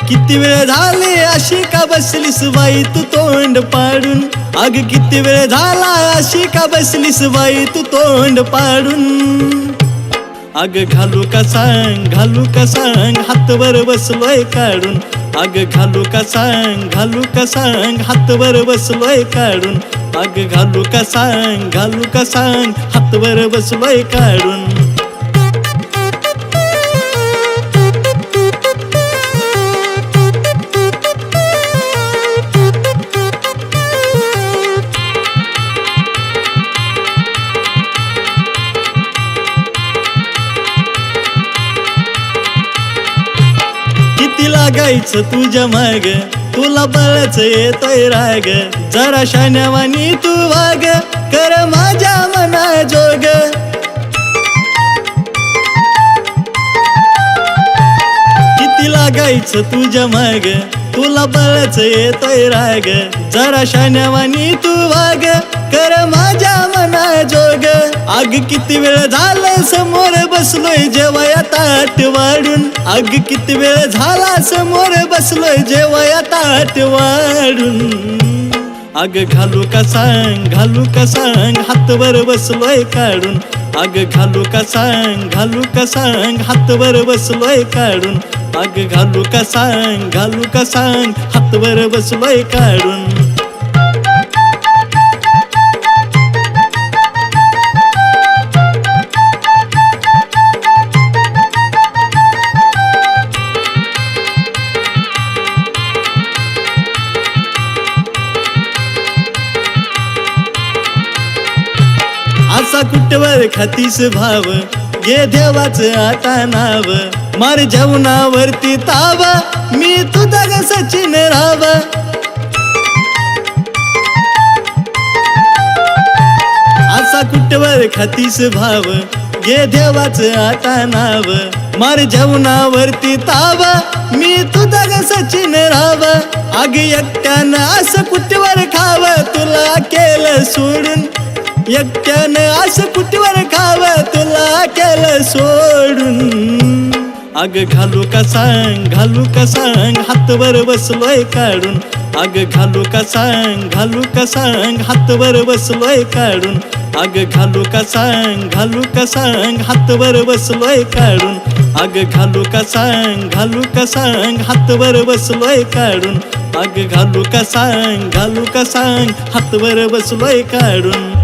किती वेळ झाले अशी का बसलीस बाई तू तोंड पाडून, अग किती वेळ झाला अशी का बसलीस बाई तू तोंड पाडून. अग घालू का सांग हातवर बसलोय काढून, अग घालू का सांग हातवर बसलोय काढून, अग घालू का सांग हातवर बसलोय काढून. किती लागायचं तुझ्या माग, तुला बळच येतोय राग, जरा शाण्यावानी तू वाग, कर माझ्या मना जोग. किती लागायचं तुझ्या माग, तुला बळच येतोय राग, जरा शाण्यावानी तू वाग, कर माझ्या मना जोग. अग किती वेळ झालं समोर बसलोय जेवया ताट वाढून, अग किती वेळ झाला समोर बसलोय जेवया ताट वाढून. अग घालू का सांग हातवर बसलोय काढून, अग घालू का सांग हातवर बसलोय काढून, अग घालू का सांग हातवर बसलोय काढून. असा कुठवर खातीस भाव, घे देवाचं आता नाव, मार जेवणावरती ताव, मी तुझा ग सचिन राव. असा कुठवर खातीस भाव, घे देवाचं आता नाव, मार जेवणावरती ताव, मी तुझा ग सचिन राव. अग एकट्यानं असं कुठवर खाव, तुला केलं सोडून, एकट्यानं असं कुठवर खाव, तुला केलं सोडून. अग घालू का सांग हातवर बसलोय काढून, अग घालू का सांग हातवर बसलोय काढून, अग घालू का सांग हातवर बसलोय काढून, अग घालू का सांग हातवर बसलोय काढून, अग घालू का सांग हातवर बसलोय काढून.